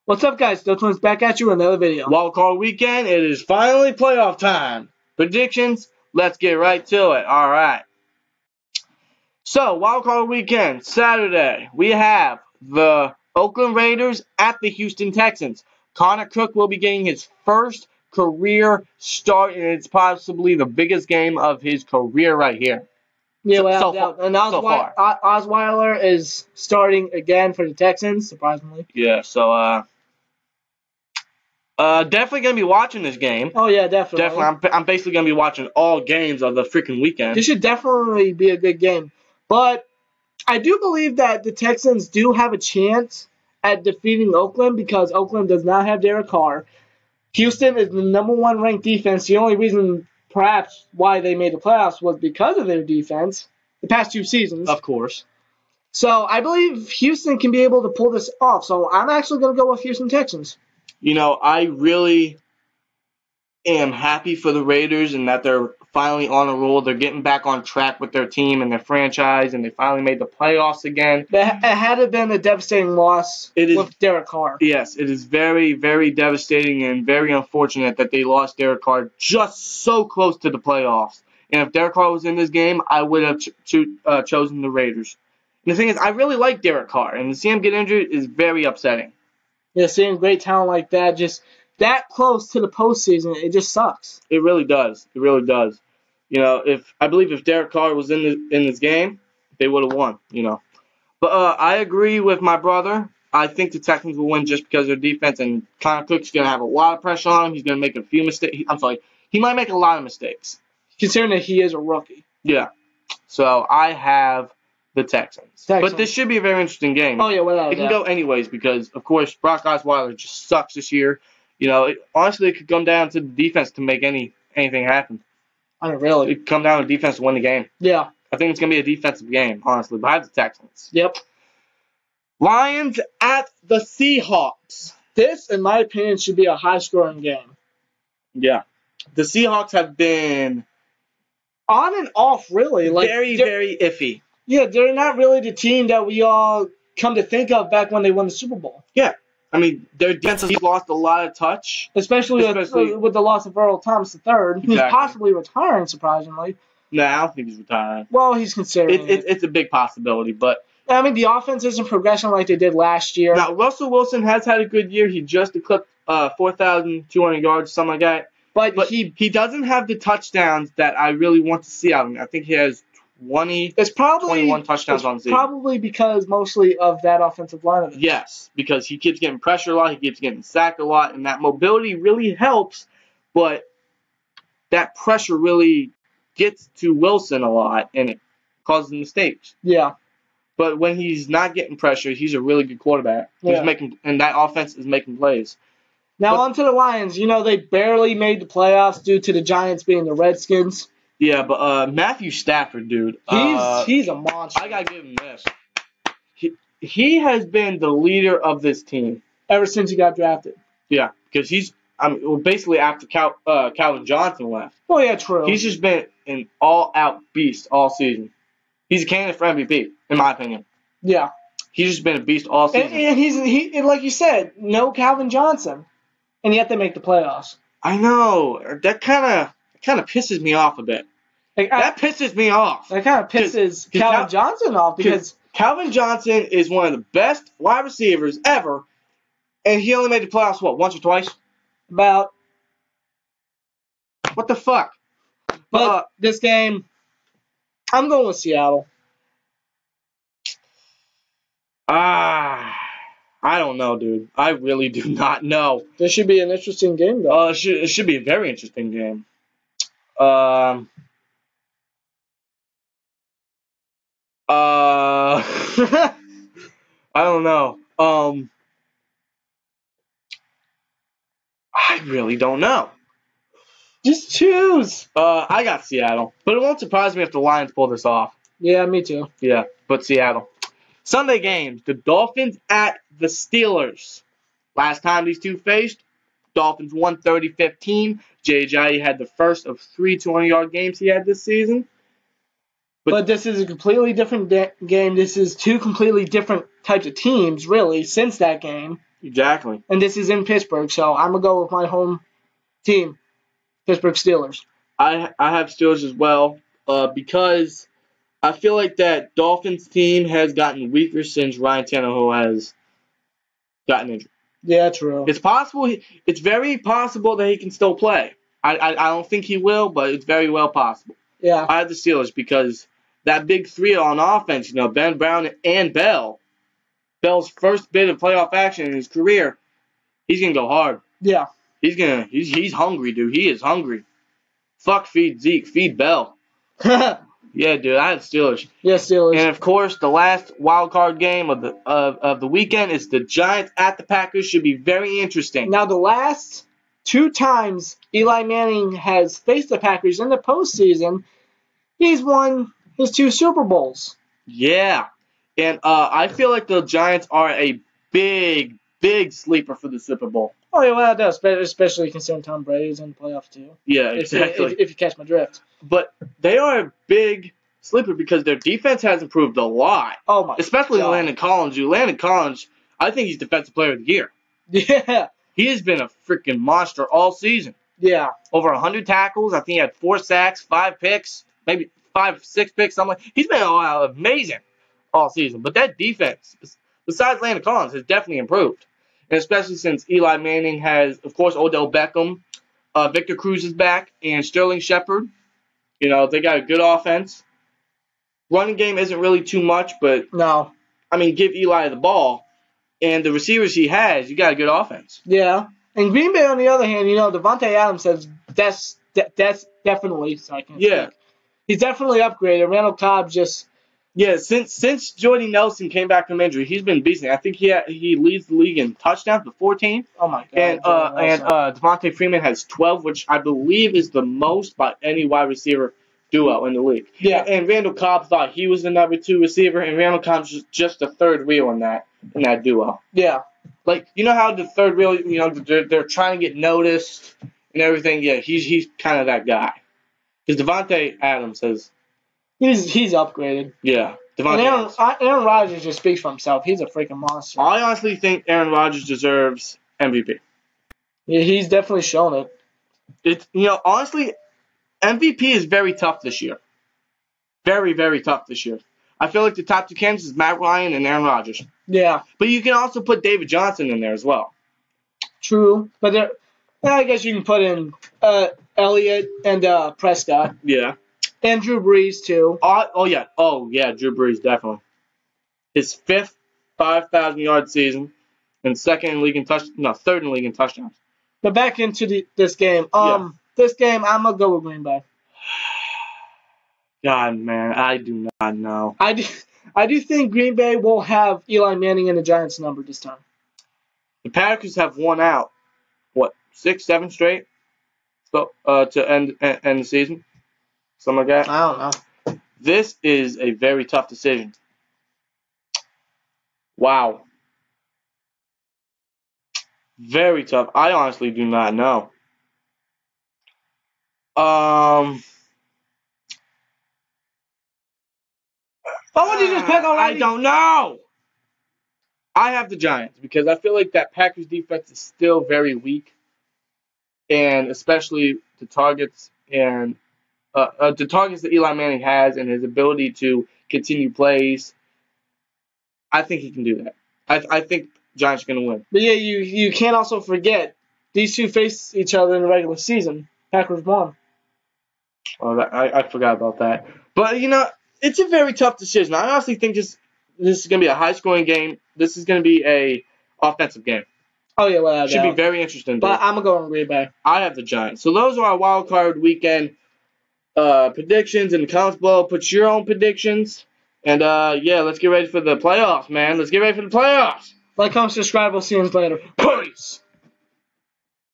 What's up, guys? Still Twins back at you with another video. Wildcard weekend, it is finally playoff time. Predictions, let's get right to it. All right. So, Wildcard weekend, Saturday, we have the Oakland Raiders at the Houston Texans. Connor Cook will be getting his first career start, and it's possibly the biggest game of his career right here. Yeah, without doubt. And Osweiler is starting again for the Texans, surprisingly. Yeah, so definitely gonna be watching this game. Oh yeah, definitely. Definitely, I'm basically gonna be watching all games of the freaking weekend. This should definitely be a good game, but I do believe that the Texans do have a chance at defeating Oakland because Oakland does not have Derek Carr. Houston is the #1 ranked defense. The only reason, perhaps, why they made the playoffs was because of their defense the past 2 seasons. Of course. So I believe Houston can be able to pull this off. So I'm actually going to go with Houston Texans. You know, I really am happy for the Raiders and that they're finally on a roll. They're getting back on track with their team and their franchise, and they finally made the playoffs again. It had been a devastating loss with Derek Carr. Yes, it is very, very devastating and very unfortunate that they lost Derek Carr just so close to the playoffs. And if Derek Carr was in this game, I would have chosen the Raiders. And the thing is, I really like Derek Carr, and to see him get injured is very upsetting. Yeah, seeing great talent like that, just that close to the postseason, it just sucks. It really does. It really does. You know, I believe if Derek Carr was in this game, they would have won. You know, but I agree with my brother. I think the Texans will win just because of their defense, and Connor Cook's going to have a lot of pressure on him. He's going to make a few mistakes. He might make a lot of mistakes, considering that he is a rookie. Yeah. So I have the Texans. But this should be a very interesting game. Oh yeah, without it can go anyways because, of course, Brock Osweiler just sucks this year. You know, honestly, it could come down to the defense to make anything happen. I mean, really? It could come down to defense to win the game. Yeah. I think it's going to be a defensive game, honestly, but I have the Texans. Yep. Lions at the Seahawks. This, in my opinion, should be a high-scoring game. Yeah. The Seahawks have been on and off, really. Very, very iffy. Yeah, they're not really the team that we all come to think of back when they won the Super Bowl. Yeah. I mean, their defense has lost a lot of touch. Especially with the loss of Earl Thomas III, who's possibly retiring, surprisingly. No, I don't think he's retiring. Well, he's considering It's a big possibility, but I mean, the offense isn't progressing like they did last year. Now, Russell Wilson has had a good year. He just eclipsed 4,200 yards, something like that. But he doesn't have the touchdowns that I really want to see out of him. I think he has 21 touchdowns on the season. Probably because mostly of that offensive line of it. Yes, because he keeps getting pressure a lot, he keeps getting sacked a lot, and that mobility really helps, but that pressure really gets to Wilson a lot, and it causes mistakes. Yeah. But when he's not getting pressure, he's a really good quarterback. Yeah. And that offense is making plays. Now on to the Lions. You know, they barely made the playoffs due to the Giants being the Redskins. Yeah, but Matthew Stafford, dude. He's a monster. I got to give him this. He has been the leader of this team. Ever since he got drafted. Yeah, because basically after Calvin Johnson left. Oh, yeah, true. He's just been an all-out beast all season. He's a candidate for MVP, in my opinion. Yeah. He's just been a beast all season. And he like you said, no Calvin Johnson. And yet they make the playoffs. I know. That kind of pisses me off a bit. That pisses me off. That kind of pisses Calvin Johnson off because Calvin Johnson is one of the best wide receivers ever, and he only made the playoffs, once or twice? About. What the fuck? But this game, I'm going with Seattle. I don't know, dude. I really do not know. This should be an interesting game, though. It should be a very interesting game. I don't know. I really don't know. Just choose. I got Seattle, but it won't surprise me if the Lions pull this off. Yeah, me too. Yeah, but Seattle. Sunday games, the Dolphins at the Steelers. Last time these two faced, Dolphins won 30-15. Jay had the first of 3 200-yard games he had this season. But this is a completely different game. This is 2 completely different types of teams, really, since that game. Exactly. And this is in Pittsburgh, so I'm going to go with my home team, Pittsburgh Steelers. I have Steelers as well because I feel like that Dolphins team has gotten weaker since Ryan Tannehill has gotten injured. Yeah, true. It's possible. It's very possible that he can still play. I don't think he will, but it's very well possible. Yeah. I have the Steelers because that big three on offense, Ben Brown and Bell. Bell's first bit of playoff action in his career, he's gonna go hard. Yeah. He's hungry, dude. He is hungry. Fuck feed Zeke, feed Bell. Yeah, dude, I have Steelers. Yeah, Steelers. And of course, the last wild card game of the weekend is the Giants at the Packers. Should be very interesting. Now, the last 2 times Eli Manning has faced the Packers in the postseason, he's won his 2 Super Bowls. Yeah, and I feel like the Giants are a big sleeper for the Super Bowl. Oh, yeah, well, that does, especially considering Tom Brady's in the playoffs, too. Yeah, exactly. If you catch my drift. But they are a big sleeper because their defense has improved a lot. Oh, my Especially God. Landon Collins. Landon Collins, I think he's Defensive Player of the Year. Yeah. He has been a freaking monster all season. Yeah. Over 100 tackles. I think he had 4 sacks, 5 picks, maybe 5, 6 picks, something like that. He's been amazing all season. But that defense, besides Landon Collins, has definitely improved. And especially since Eli Manning has, of course, Odell Beckham, Victor Cruz is back, and Sterling Shepard. They got a good offense. Running game isn't really too much, but, No. I mean, give Eli the ball. And the receivers he has, you got a good offense. Yeah. And Green Bay, on the other hand, Devontae Adams says that's definitely, so I can't Yeah. speak. He's definitely upgraded. Randall Cobb just... Yeah, since Jordy Nelson came back from injury, he's been beasting. I think he leads the league in touchdowns with 14. Oh, my God. And Devontae Freeman has 12, which I believe is the most by any wide receiver duo in the league. Yeah. And Randall Cobb thought he was the number 2 receiver, and Randall Cobb's just the third wheel in that duo. Yeah. Like, how the third wheel, they're trying to get noticed and everything. Yeah, he's kind of that guy. Because Devontae Adams has... He's upgraded. Yeah. And Aaron Rodgers just speaks for himself. He's a freaking monster. I honestly think Aaron Rodgers deserves MVP. Yeah, he's definitely shown it. It's honestly, MVP is very tough this year. Very, very tough this year. I feel like the top 2 candidates is Matt Ryan and Aaron Rodgers. Yeah. But you can also put David Johnson in there as well. True. But I guess you can put in Elliott and Prescott. Yeah. And Drew Brees, too. Oh, yeah, Drew Brees, definitely. His 5th 5,000-yard season and third in league in touchdowns. But back into this game. This game, I'm going to go with Green Bay. God, man, I do not know. I do think Green Bay will have Eli Manning in the Giants' number this time. The Packers have won out, 6, 7 straight? So to end the season? Something like that? I don't know. This is a very tough decision. Wow. Very tough. I honestly do not know. Why would you just pick already? I don't know. I have the Giants because I feel like that Packers defense is still very weak. And especially the targets that Eli Manning has and his ability to continue plays, I think he can do that. I think Giants are going to win. But yeah, you can't also forget these two faced each other in the regular season. Packers won. Oh, I forgot about that. But it's a very tough decision. I honestly think this is going to be a high-scoring game. This is going to be a offensive game. Oh yeah, well, should be very interesting. But I'm gonna go on Green Bay. I have the Giants. So those are our wild card weekend predictions in the comments below. Put your own predictions. And, let's get ready for the playoffs, man. Let's get ready for the playoffs. Like, comment, subscribe. We'll see you later. Peace.